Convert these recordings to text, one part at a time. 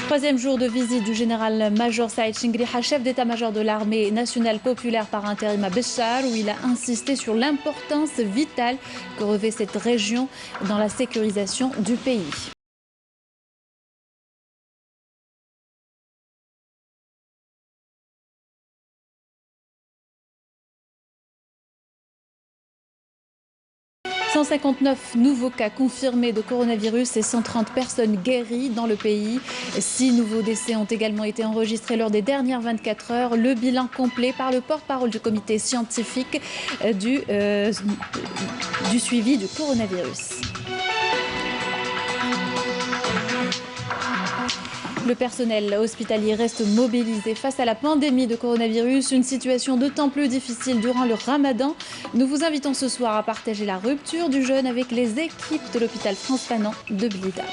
Troisième jour de visite du général-major Saïd Chingriha, chef d'état-major de l'armée nationale populaire par intérim à Béchar, où il a insisté sur l'importance vitale que revêt cette région dans la sécurisation du pays. 159 nouveaux cas confirmés de coronavirus et 130 personnes guéries dans le pays. 6 nouveaux décès ont également été enregistrés lors des dernières 24 heures. Le bilan complet par le porte-parole du comité scientifique du suivi du coronavirus. Le personnel hospitalier reste mobilisé face à la pandémie de coronavirus, une situation d'autant plus difficile durant le ramadan. Nous vous invitons ce soir à partager la rupture du jeûne avec les équipes de l'hôpital France Fanon de Blida.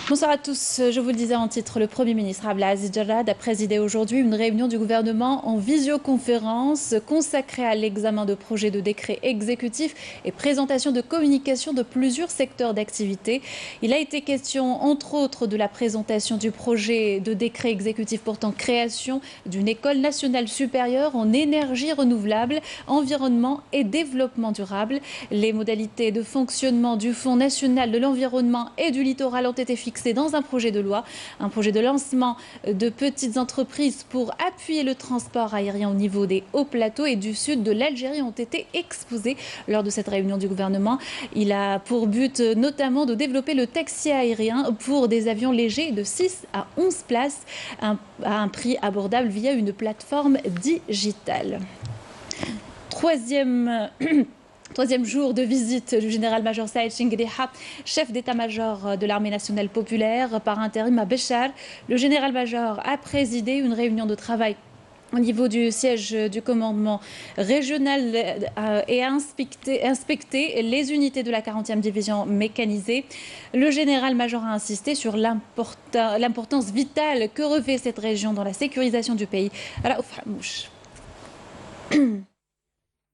Bonsoir à tous. Je vous le disais en titre, le Premier ministre Abdelaziz Jarrad a présidé aujourd'hui une réunion du gouvernement en visioconférence consacrée à l'examen de projets de décrets exécutifs et présentation de communication de plusieurs secteurs d'activité. Il a été question, entre autres, de la présentation du projet de décret exécutif portant création d'une école nationale supérieure en énergie renouvelable, environnement et développement durable. Les modalités de fonctionnement du Fonds national de l'environnement et du littoral ont été fixées dans un projet de loi, un projet de lancement de petites entreprises pour appuyer le transport aérien au niveau des hauts plateaux et du sud de l'Algérie ont été exposés lors de cette réunion du gouvernement. Il a pour but notamment de développer le taxi aérien pour des avions légers de 6 à 11 places à un prix abordable via une plateforme digitale. Troisième jour de visite du général-major Saïd Chingriha, chef d'état-major de l'armée nationale populaire par intérim à Béchar. Le général-major a présidé une réunion de travail au niveau du siège du commandement régional et a inspecté les unités de la 40e division mécanisée. Le général-major a insisté sur l'importance vitale que revêt cette région dans la sécurisation du pays.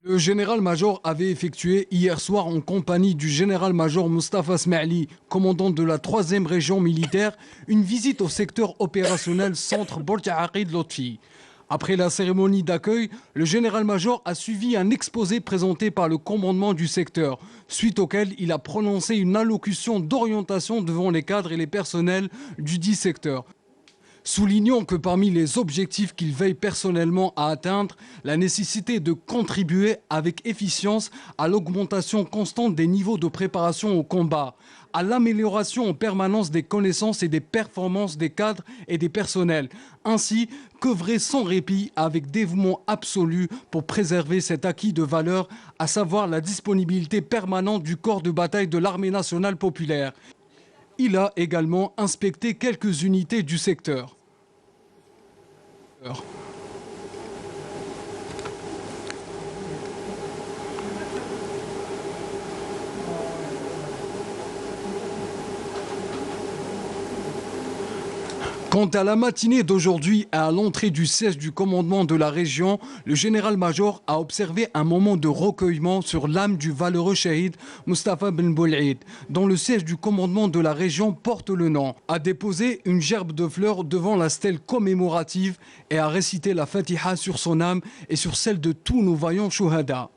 Le général-major avait effectué hier soir en compagnie du général-major Mustafa Smaili, commandant de la 3e région militaire, une visite au secteur opérationnel centre Borj-Aqid Lotfi. Après la cérémonie d'accueil, le général-major a suivi un exposé présenté par le commandement du secteur, suite auquel il a prononcé une allocution d'orientation devant les cadres et les personnels du dit secteur. Soulignons que parmi les objectifs qu'il veille personnellement à atteindre, la nécessité de contribuer avec efficience à l'augmentation constante des niveaux de préparation au combat, à l'amélioration en permanence des connaissances et des performances des cadres et des personnels, ainsi qu'œuvrer sans répit avec dévouement absolu pour préserver cet acquis de valeur, à savoir la disponibilité permanente du corps de bataille de l'armée nationale populaire. Il a également inspecté quelques unités du secteur. Quant à la matinée d'aujourd'hui, à l'entrée du siège du commandement de la région, le général-major a observé un moment de recueillement sur l'âme du valeureux shahid Mustafa Ben Boul'id, dont le siège du commandement de la région porte le nom, a déposé une gerbe de fleurs devant la stèle commémorative et a récité la Fatiha sur son âme et sur celle de tous nos vaillants shuhada.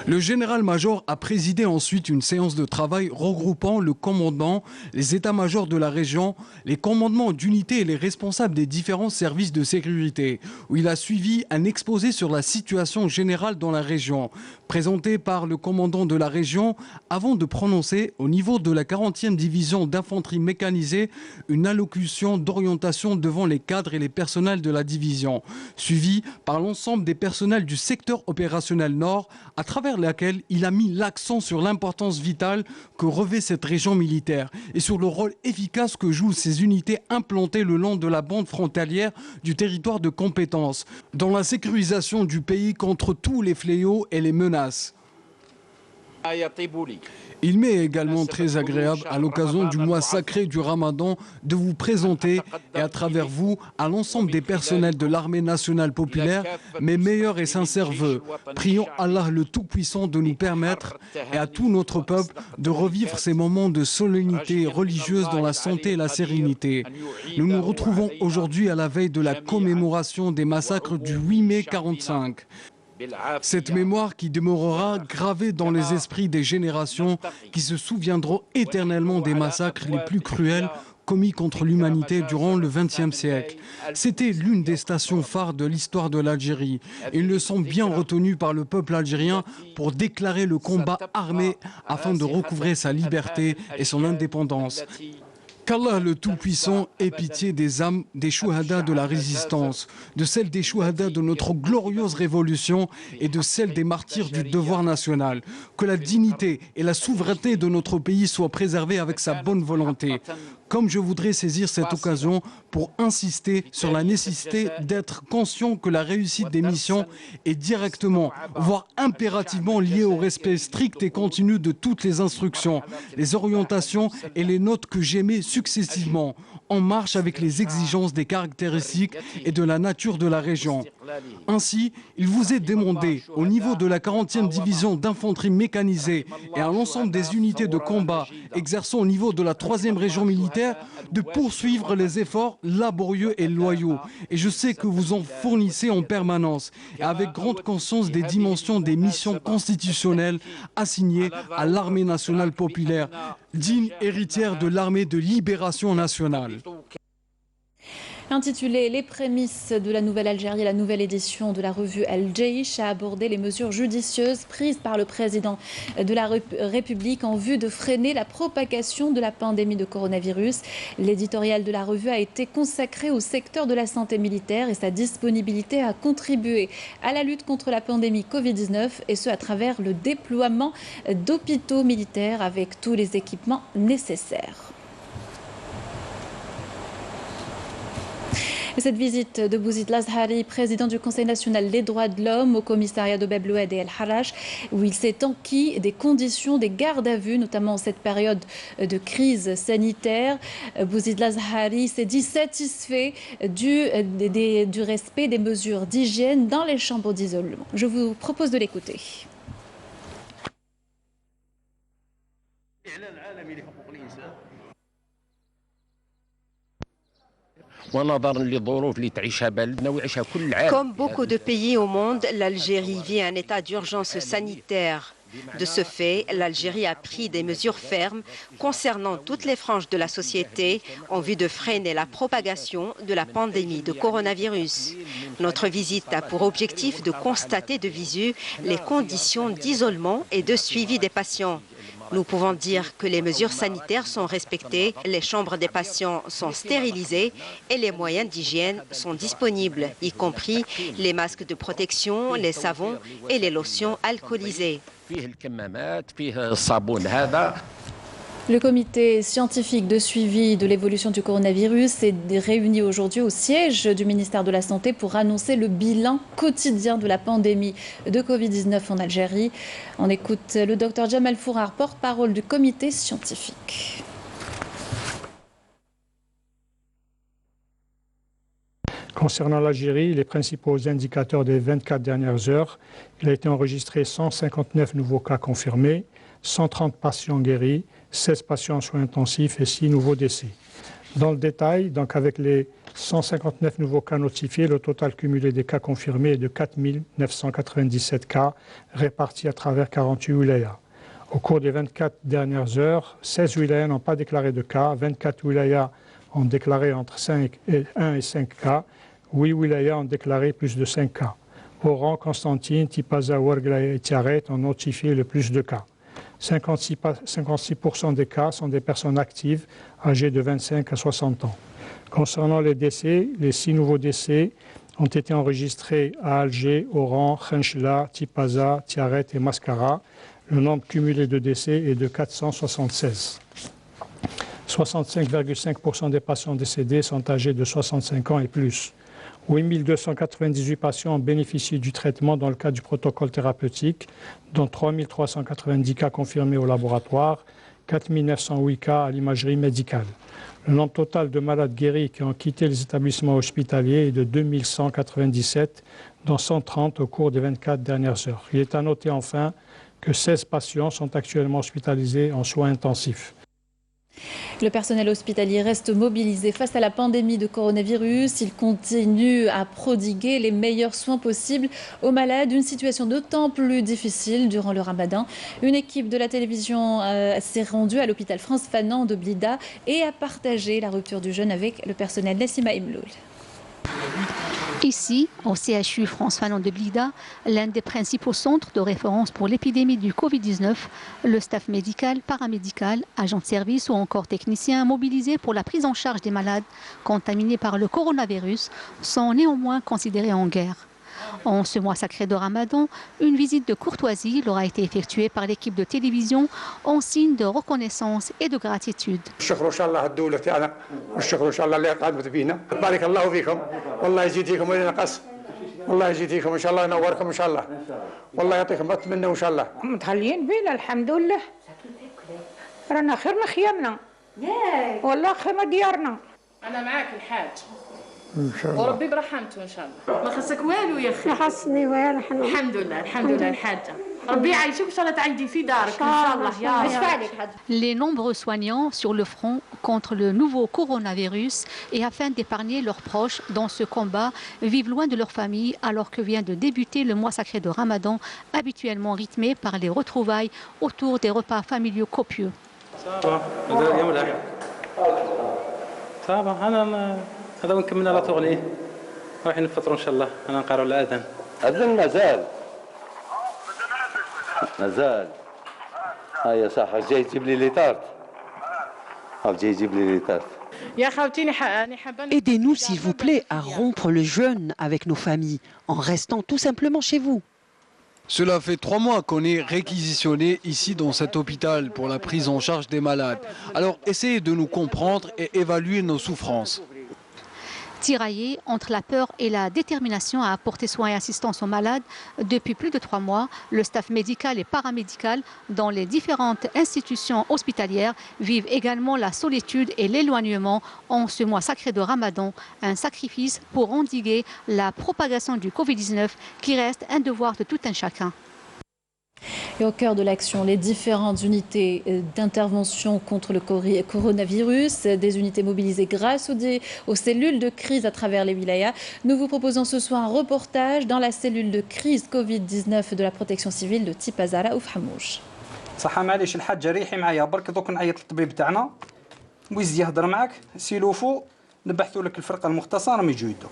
Le général-major a présidé ensuite une séance de travail regroupant le commandement, les états-majors de la région, les commandements d'unités et les responsables des différents services de sécurité, où il a suivi un exposé sur la situation générale dans la région, présenté par le commandant de la région, avant de prononcer au niveau de la 40e division d'infanterie mécanisée une allocution d'orientation devant les cadres et les personnels de la division, suivie par l'ensemble des personnels du secteur opérationnel Nord, à travers laquelle il a mis l'accent sur l'importance vitale que revêt cette région militaire et sur le rôle efficace que jouent ces unités implantées le long de la bande frontalière du territoire de compétence, dans la sécurisation du pays contre tous les fléaux et les menaces. Il m'est également très agréable, à l'occasion du mois sacré du Ramadan, de vous présenter, et à travers vous, à l'ensemble des personnels de l'armée nationale populaire, mes meilleurs et sincères vœux. Prions Allah le Tout-Puissant de nous permettre, et à tout notre peuple, de revivre ces moments de solennité religieuse dans la santé et la sérénité. Nous nous retrouvons aujourd'hui à la veille de la commémoration des massacres du 8 mai 1945. Cette mémoire qui demeurera gravée dans les esprits des générations qui se souviendront éternellement des massacres les plus cruels commis contre l'humanité durant le XXe siècle. C'était l'une des stations phares de l'histoire de l'Algérie. Ils le sont bien retenus par le peuple algérien pour déclarer le combat armé afin de recouvrer sa liberté et son indépendance. Qu'Allah le Tout-Puissant ait pitié des âmes des chouhadas de la résistance, de celles des chouhadas de notre glorieuse révolution et de celles des martyrs du devoir national. Que la dignité et la souveraineté de notre pays soient préservées avec sa bonne volonté. Comme je voudrais saisir cette occasion pour insister sur la nécessité d'être conscient que la réussite des missions est directement, voire impérativement liée au respect strict et continu de toutes les instructions, les orientations et les notes que j'émets successivement, en marche avec les exigences des caractéristiques et de la nature de la région. Ainsi, il vous est demandé, au niveau de la 40e division d'infanterie mécanisée et à l'ensemble des unités de combat exerçant au niveau de la 3e région militaire, de poursuivre les efforts laborieux et loyaux. Et je sais que vous en fournissez en permanence, et avec grande conscience des dimensions des missions constitutionnelles assignées à l'armée nationale populaire, digne héritière de l'armée de libération nationale. Intitulé « Les prémices de la nouvelle Algérie », la nouvelle édition de la revue Al-Jaish a abordé les mesures judicieuses prises par le président de la République en vue de freiner la propagation de la pandémie de coronavirus. L'éditorial de la revue a été consacré au secteur de la santé militaire et sa disponibilité à contribuer à la lutte contre la pandémie Covid-19, et ce à travers le déploiement d'hôpitaux militaires avec tous les équipements nécessaires. Cette visite de Bouzid Lazhari, président du Conseil national des droits de l'homme, au commissariat de Bab Loued et El Harrach, où il s'est enquis des conditions des gardes à vue, notamment en cette période de crise sanitaire. Bouzid Lazhari s'est dit satisfait du respect des mesures d'hygiène dans les chambres d'isolement. Je vous propose de l'écouter. Comme beaucoup de pays au monde, l'Algérie vit un état d'urgence sanitaire. De ce fait, l'Algérie a pris des mesures fermes concernant toutes les franges de la société en vue de freiner la propagation de la pandémie de coronavirus. Notre visite a pour objectif de constater de visu les conditions d'isolement et de suivi des patients. Nous pouvons dire que les mesures sanitaires sont respectées, les chambres des patients sont stérilisées et les moyens d'hygiène sont disponibles, y compris les masques de protection, les savons et les lotions alcoolisées. Le comité scientifique de suivi de l'évolution du coronavirus est réuni aujourd'hui au siège du ministère de la Santé pour annoncer le bilan quotidien de la pandémie de Covid-19 en Algérie. On écoute le docteur Jamal Fourar, porte-parole du comité scientifique. Concernant l'Algérie, les principaux indicateurs des 24 dernières heures, il a été enregistré 159 nouveaux cas confirmés, 130 patients guéris, 16 patients en soins intensifs et 6 nouveaux décès. Dans le détail, donc avec les 159 nouveaux cas notifiés, le total cumulé des cas confirmés est de 4 997 cas répartis à travers 48 wilayas. Au cours des 24 dernières heures, 16 wilayas n'ont pas déclaré de cas, 24 wilayas ont déclaré entre 1 et 5 cas, 8 wilayas ont déclaré plus de 5 cas. Oran, Constantine, Tipaza, Ouargla et Tiaret ont notifié le plus de cas. 56% des cas sont des personnes actives âgées de 25 à 60 ans. Concernant les décès, les 6 nouveaux décès ont été enregistrés à Alger, Oran, Khenchela, Tipaza, Tiaret et Mascara. Le nombre cumulé de décès est de 476. 65,5% des patients décédés sont âgés de 65 ans et plus. 8298 patients bénéficient du traitement dans le cadre du protocole thérapeutique, dont 3390 cas confirmés au laboratoire, 4908 cas à l'imagerie médicale. Le nombre total de malades guéris qui ont quitté les établissements hospitaliers est de 2197, dont 130 au cours des 24 dernières heures. Il est à noter enfin que 16 patients sont actuellement hospitalisés en soins intensifs. Le personnel hospitalier reste mobilisé face à la pandémie de coronavirus. Il continue à prodiguer les meilleurs soins possibles aux malades. Une situation d'autant plus difficile durant le ramadan. Une équipe de la télévision s'est rendue à l'hôpital France Fanon de Blida et a partagé la rupture du jeûne avec le personnel Nassima Imloul. Ici, au CHU France Fanon de Blida, l'un des principaux centres de référence pour l'épidémie du Covid-19, le staff médical, paramédical, agents de service ou encore techniciens mobilisés pour la prise en charge des malades contaminés par le coronavirus sont néanmoins considérés en guerre. En ce mois sacré de Ramadan, une visite de courtoisie leur a été effectuée par l'équipe de télévision en signe de reconnaissance et de gratitude. وربي برحمته ان شاء الله ما خصك والو يا اخي ما خصني والو الحمد لله الحاجه ربي يعيشك ان شاء الله تعيدي في دارك ان شاء الله يا رب. Les nombreux soignants sur le front contre le nouveau coronavirus et afin d'épargner leurs proches dans ce combat vivent loin de leur famille alors que vient de débuter le mois sacré de Ramadan, habituellement rythmé par les retrouvailles autour des repas familiaux copieux. هذا ونكمل على طغني رايحين نفطروا ان شاء الله انا نقرأوا الاذان مازال هيا صح جاي تجيب لي لي طارت جاي يجيب لي لي طارت يا خاوتيني انا حابه Aidez-nous s'il vous plaît à rompre le jeûne avec nos familles en restant tout simplement chez vous. Cela fait 3 mois qu'on est réquisitionné ici dans cet hôpital pour la prise en charge des malades. Alors essayez de nous comprendre et évaluer nos souffrances. Tiraillé entre la peur et la détermination à apporter soins et assistance aux malades, depuis plus de 3 mois, le staff médical et paramédical dans les différentes institutions hospitalières vivent également la solitude et l'éloignement en ce mois sacré de Ramadan, un sacrifice pour endiguer la propagation du Covid-19 qui reste un devoir de tout un chacun. Et au cœur de l'action, les différentes unités d'intervention contre le coronavirus, des unités mobilisées grâce aux cellules de crise à travers les wilayas. Nous vous proposons ce soir un reportage dans la cellule de crise Covid-19 de la protection civile de Tipazara ou Fhamouch. صحة معليش الحاجة ريحي معايا برك دوك نعيط للطبيب تاعنا ويزي يهضر معاك سيلوفو نبحثوا لك الفرقة المختصة راهم يجوا يدوك.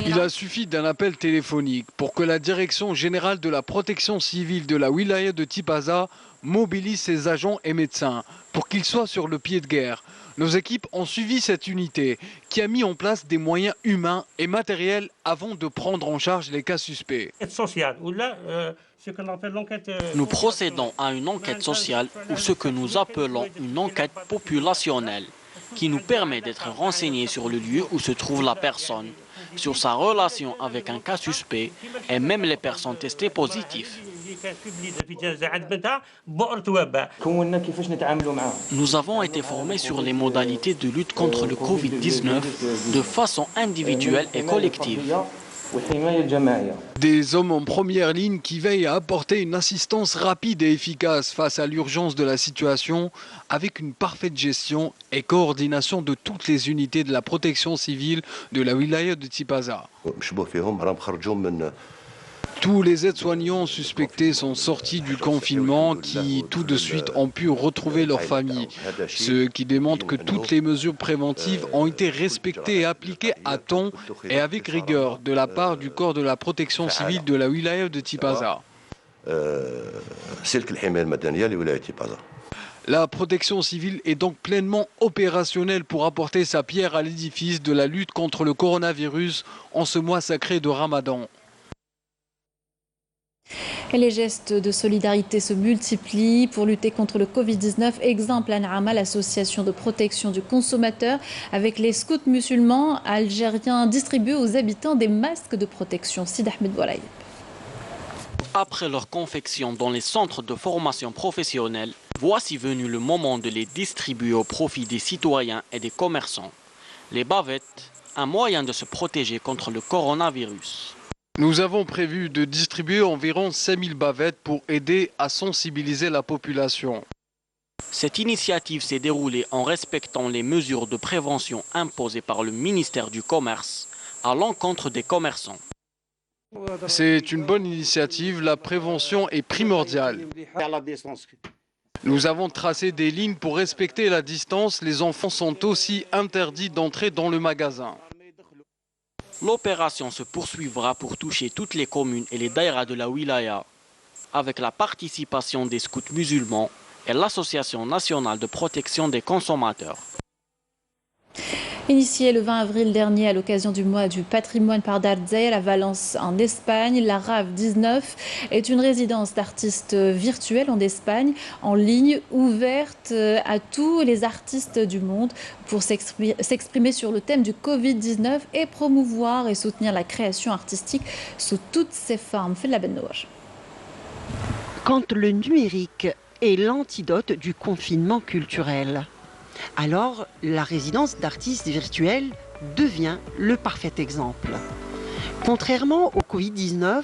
Il a suffi d'un appel téléphonique pour que la Direction générale de la protection civile de la wilaya de Tipaza mobilise ses agents et médecins pour qu'ils soient sur le pied de guerre. Nos équipes ont suivi cette unité qui a mis en place des moyens humains et matériels avant de prendre en charge les cas suspects. Nous procédons à une enquête sociale ou ce que nous appelons une enquête populationnelle qui nous permet d'être renseignés sur le lieu où se trouve la personne, sur sa relation avec un cas suspect et même les personnes testées positives. Nous avons été formés sur les modalités de lutte contre le Covid-19 de façon individuelle et collective. Des hommes en première ligne qui veillent à apporter une assistance rapide et efficace face à l'urgence de la situation avec une parfaite gestion et coordination de toutes les unités de la protection civile de la wilaya de Tipaza. Tous les aides-soignants suspectés sont sortis du confinement qui tout de suite ont pu retrouver leur famille, ce qui démontre que toutes les mesures préventives ont été respectées et appliquées à temps et avec rigueur de la part du corps de la protection civile de la wilaya de Tipaza. La protection civile est donc pleinement opérationnelle pour apporter sa pierre à l'édifice de la lutte contre le coronavirus en ce mois sacré de Ramadan. Et les gestes de solidarité se multiplient pour lutter contre le Covid-19. Exemple à Naama, l'association de protection du consommateur, avec les scouts musulmans algériens, distribuent aux habitants des masques de protection. Sid Ahmed Bouraïb. Après leur confection dans les centres de formation professionnelle, voici venu le moment de les distribuer au profit des citoyens et des commerçants. Les bavettes, un moyen de se protéger contre le coronavirus. Nous avons prévu de distribuer environ 5000 bavettes pour aider à sensibiliser la population. Cette initiative s'est déroulée en respectant les mesures de prévention imposées par le ministère du Commerce à l'encontre des commerçants. C'est une bonne initiative, la prévention est primordiale. Nous avons tracé des lignes pour respecter la distance. Les enfants sont aussi interdits d'entrer dans le magasin. L'opération se poursuivra pour toucher toutes les communes et les daïras de la wilaya, avec la participation des scouts musulmans et l'Association nationale de protection des consommateurs. Initiée le 20 avril dernier à l'occasion du mois du patrimoine par Dardzeit à Valence en Espagne, la RAV 19 est une résidence d'artistes virtuels en Espagne, en ligne, ouverte à tous les artistes du monde pour s'exprimer sur le thème du Covid-19 et promouvoir et soutenir la création artistique sous toutes ses formes. Quand le numérique est l'antidote du confinement culturel, alors la résidence d'artistes virtuels devient le parfait exemple. Contrairement au Covid-19,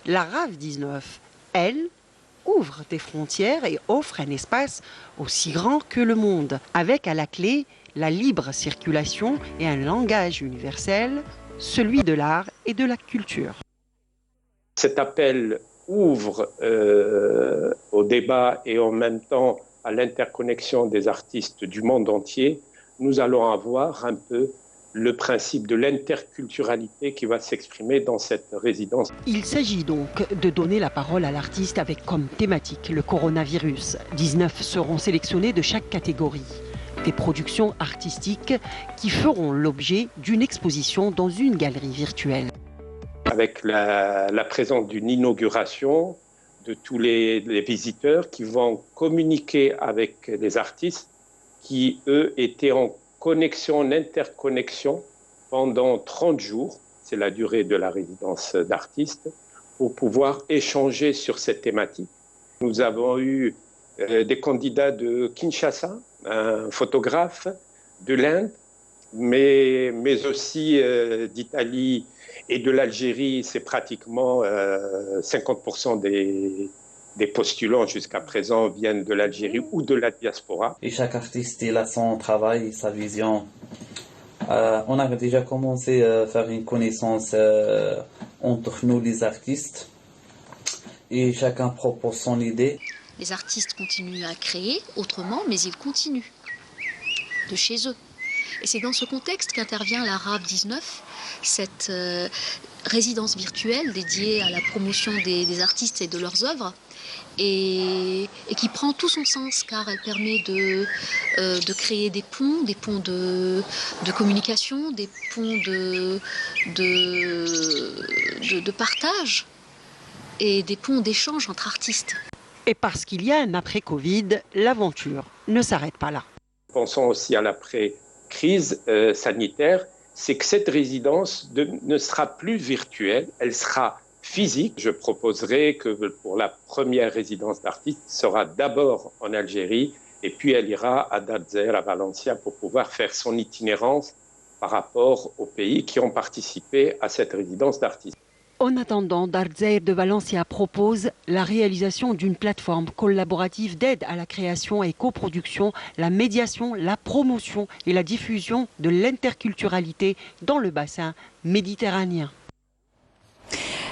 la RAV19, elle, ouvre des frontières et offre un espace aussi grand que le monde, avec à la clé la libre circulation et un langage universel, celui de l'art et de la culture. Cet appel ouvre au débat et en même temps à l'interconnexion des artistes du monde entier. Nous allons avoir un peu le principe de l'interculturalité qui va s'exprimer dans cette résidence. Il s'agit donc de donner la parole à l'artiste avec comme thématique le coronavirus. 19 seront sélectionnés de chaque catégorie. Des productions artistiques qui feront l'objet d'une exposition dans une galerie virtuelle. Avec la présence d'une inauguration, de tous les visiteurs qui vont communiquer avec les artistes qui, eux, étaient en connexion, en interconnexion pendant 30 jours, c'est la durée de la résidence d'artistes, pour pouvoir échanger sur cette thématique. Nous avons eu des candidats de Kinshasa, un photographe, de l'Inde, mais aussi d'Italie et de l'Algérie. C'est pratiquement 50% des postulants jusqu'à présent viennent de l'Algérie ou de la diaspora. Et chaque artiste, il a son travail, sa vision. On a déjà commencé à faire une connaissance entre nous, les artistes, et chacun propose son idée. Les artistes continuent à créer autrement, mais ils continuent de chez eux. Et c'est dans ce contexte qu'intervient la RAV 19, cette résidence virtuelle dédiée à la promotion des artistes et de leurs œuvres, et qui prend tout son sens, car elle permet de créer des ponts de communication, des ponts de partage et des ponts d'échange entre artistes. Et parce qu'il y a un après-Covid, l'aventure ne s'arrête pas là. Pensons aussi à l'après-crise sanitaire, c'est que cette résidence ne sera plus virtuelle, elle sera physique. Je proposerai que pour la première résidence d'artiste sera d'abord en Algérie et puis elle ira à Dardzeit, à Valencia, pour pouvoir faire son itinérance par rapport aux pays qui ont participé à cette résidence d'artiste. En attendant, Dardzeit de Valencia propose la réalisation d'une plateforme collaborative d'aide à la création et coproduction, la médiation, la promotion et la diffusion de l'interculturalité dans le bassin méditerranéen.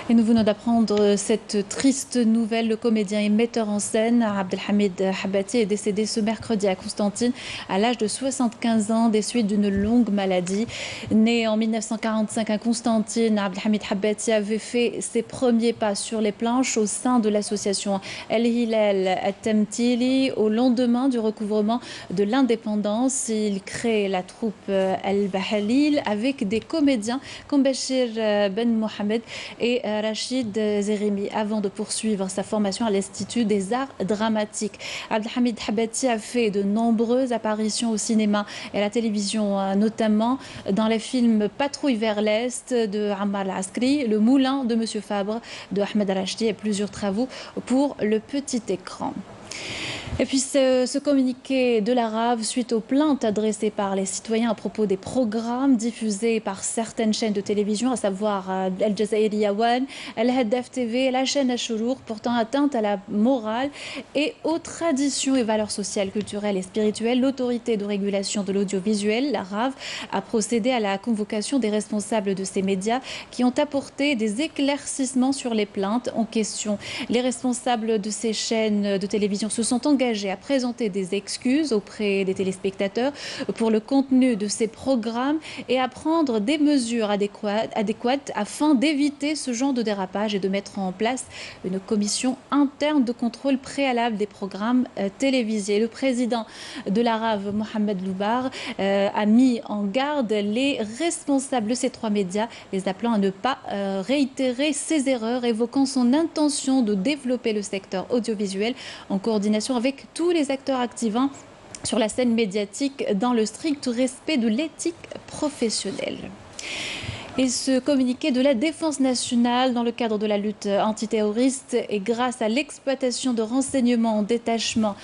Et nous venons d'apprendre cette triste nouvelle. Le comédien et metteur en scène Abdelhamid Habati est décédé ce mercredi à Constantine à l'âge de 75 ans des suites d'une longue maladie. Né en 1945 à Constantine, Abdelhamid Habati avait fait ses premiers pas sur les planches au sein de l'association El Hilal At-Tamthili. Au lendemain du recouvrement de l'indépendance, il crée la troupe El Bahalil avec des comédiens comme Bachir Ben Mohamed et Rachid Zerimi avant de poursuivre sa formation à l'Institut des Arts Dramatiques. Abdelhamid Habati a fait de nombreuses apparitions au cinéma et à la télévision, notamment dans les films Patrouille vers l'Est de Ammar al-Askri, Le Moulin de Monsieur Fabre de Ahmed Rachdi et plusieurs travaux pour le petit écran. Et puis ce communiqué de la RAV suite aux plaintes adressées par les citoyens à propos des programmes diffusés par certaines chaînes de télévision, à savoir Al Jazeera One, Al Haddaf TV, la chaîne Ashourour, portant atteinte à la morale et aux traditions et valeurs sociales, culturelles et spirituelles. L'autorité de régulation de l'audiovisuel, la RAV, a procédé à la convocation des responsables de ces médias qui ont apporté des éclaircissements sur les plaintes en question. Les responsables de ces chaînes de télévision se sont engagés à présenter des excuses auprès des téléspectateurs pour le contenu de ces programmes et à prendre des mesures adéquates afin d'éviter ce genre de dérapage et de mettre en place une commission interne de contrôle préalable des programmes télévisés. Le président de la RAV, Mohamed Loubar, a mis en garde les responsables de ces trois médias, les appelant à ne pas réitérer ces erreurs, évoquant son intention de développer le secteur audiovisuel en coordination avec tous les acteurs activant sur la scène médiatique dans le strict respect de l'éthique professionnelle. Et ce communiqué de la Défense nationale dans le cadre de la lutte antiterroriste et grâce à l'exploitation de renseignements en détachement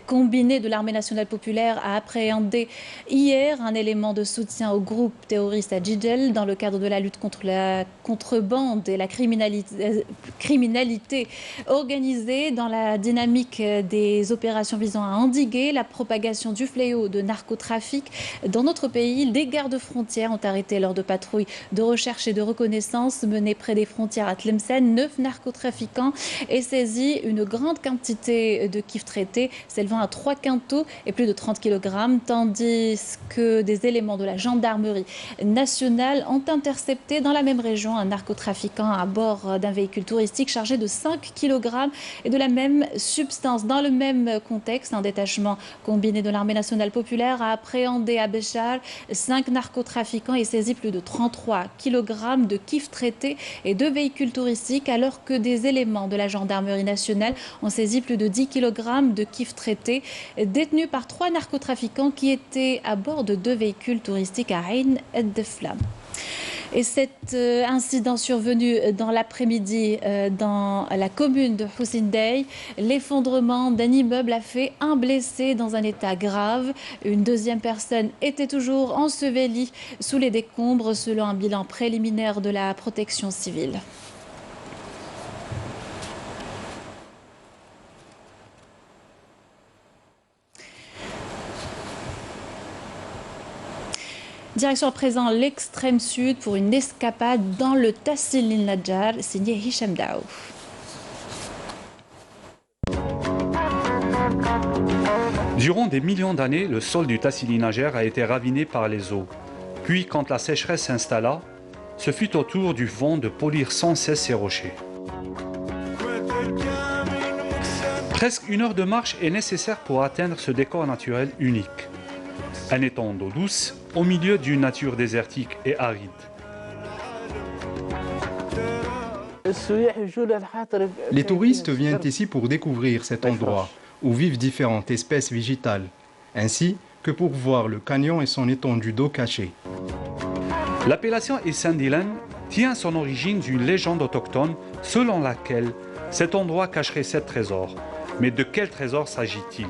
combiné de l'armée nationale populaire a appréhendé hier un élément de soutien au groupe terroriste à Jidel dans le cadre de la lutte contre la contrebande et la criminalité organisée dans la dynamique des opérations visant à endiguer la propagation du fléau de narcotrafic dans notre pays. Des gardes-frontières ont arrêté lors de patrouilles de recherche et de reconnaissance menées près des frontières à Tlemcen 9 narcotrafiquants et saisi une grande quantité de kif traités s'élevant à 3 quintaux et plus de 30 kg, tandis que des éléments de la gendarmerie nationale ont intercepté dans la même région un narcotrafiquant à bord d'un véhicule touristique chargé de 5 kg et de la même substance. Dans le même contexte, un détachement combiné de l'armée nationale populaire a appréhendé à Béchar 5 narcotrafiquants et saisi plus de 33 kg de kif traités et 2 véhicules touristiques, alors que des éléments de la gendarmerie nationale ont saisi plus de 10 kg de kif traités détenus par 3 narcotrafiquants qui étaient à bord de 2 véhicules touristiques à Ain el-Deflam. Et cet incident survenu dans l'après-midi dans la commune de Hussein-Dey, l'effondrement d'un immeuble a fait un blessé dans un état grave. Une deuxième personne était toujours ensevelie sous les décombres selon un bilan préliminaire de la protection civile. Direction à présent l'extrême sud pour une escapade dans le Tassil el-Nadjar, signé Hicham Daouf. Durant des millions d'années, le sol du Tassil el-Nadjar a été raviné par les eaux. Puis, quand la sécheresse s'installa, ce fut au tour du vent de polir sans cesse ces rochers. Presque 1 heure de marche est nécessaire pour atteindre ce décor naturel unique. Un étang d'eau douce au milieu d'une nature désertique et aride. Les touristes viennent ici pour découvrir cet endroit où vivent différentes espèces végétales, ainsi que pour voir le canyon et son étendue d'eau cachée. L'appellation Essandilan tient son origine d'une légende autochtone selon laquelle cet endroit cacherait 7 trésors. Mais de quel trésor s'agit-il ?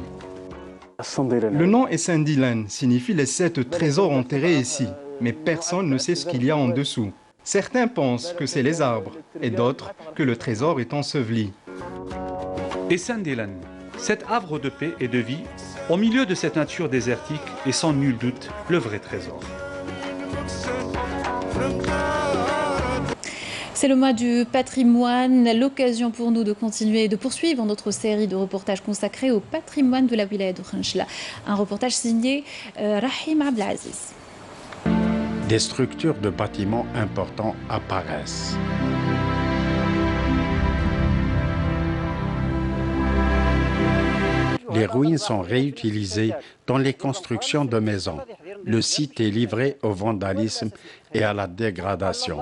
Le nom Essandilan signifie les 7 trésors enterrés ici, mais personne ne sait ce qu'il y a en dessous. Certains pensent que c'est les arbres, et d'autres que le trésor est enseveli. Essandilan, cet havre de paix et de vie, au milieu de cette nature désertique, est sans nul doute le vrai trésor. C'est le mois du patrimoine, l'occasion pour nous de continuer et de poursuivre notre série de reportages consacrés au patrimoine de la wilaya de Khenchela. Un reportage signé Rahim Abdelaziz. Des structures de bâtiments importants apparaissent. Les ruines sont réutilisées dans les constructions de maisons. Le site est livré au vandalisme et à la dégradation.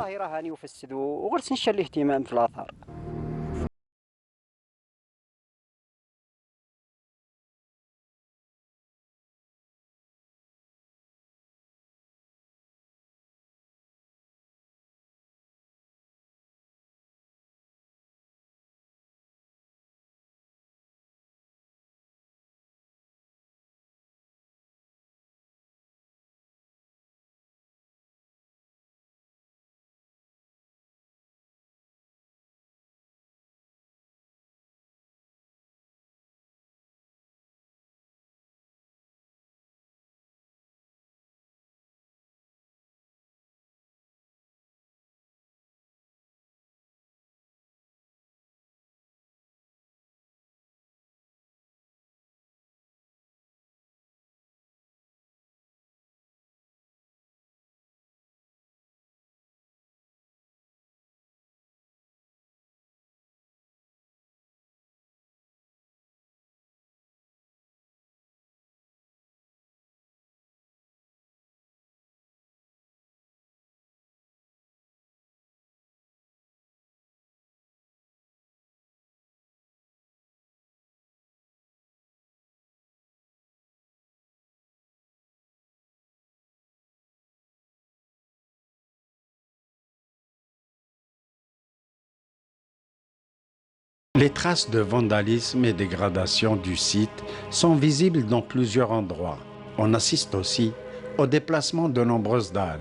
Les traces de vandalisme et dégradation du site sont visibles dans plusieurs endroits. On assiste aussi au déplacement de nombreuses dalles.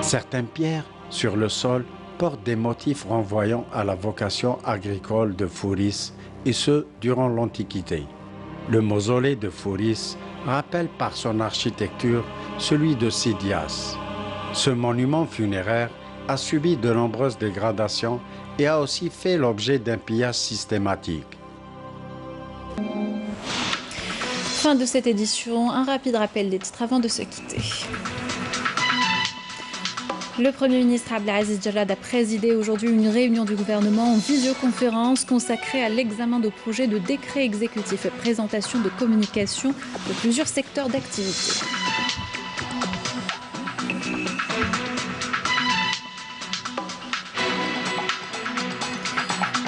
Certaines pierres sur le sol portent des motifs renvoyant à la vocation agricole de Fouris, et ce durant l'Antiquité. Le mausolée de Fouris rappelle par son architecture celui de Sidias. Ce monument funéraire a subi de nombreuses dégradations et a aussi fait l'objet d'un pillage systématique. Fin de cette édition, un rapide rappel des titres avant de se quitter. Le Premier ministre Abdelaziz Jarrad a présidé aujourd'hui une réunion du gouvernement en visioconférence consacrée à l'examen de projets de décrets exécutifs et présentation de communication de plusieurs secteurs d'activité.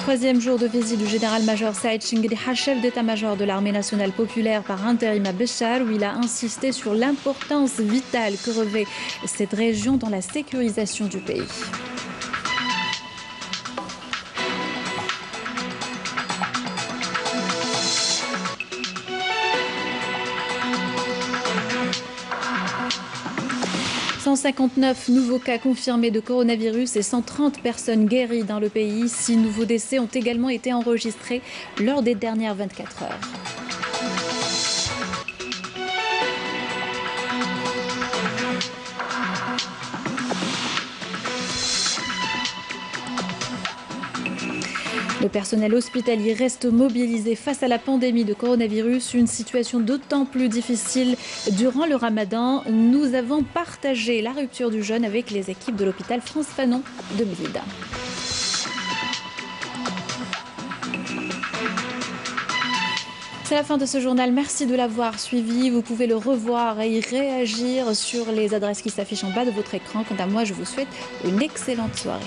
Troisième jour de visite du général-major Saïd Chinguidiha, chef d'état-major de l'armée nationale populaire par intérim à Béchar, où il a insisté sur l'importance vitale que revêt cette région dans la sécurisation du pays. « 159 nouveaux cas confirmés de coronavirus et 130 personnes guéries dans le pays. 6 nouveaux décès ont également été enregistrés lors des dernières 24 heures. Le personnel hospitalier reste mobilisé face à la pandémie de coronavirus, une situation d'autant plus difficile durant le Ramadan. Nous avons partagé la rupture du jeûne avec les équipes de l'hôpital France Fanon de Blida. C'est la fin de ce journal. Merci de l'avoir suivi. Vous pouvez le revoir et y réagir sur les adresses qui s'affichent en bas de votre écran. Quant à moi, je vous souhaite une excellente soirée.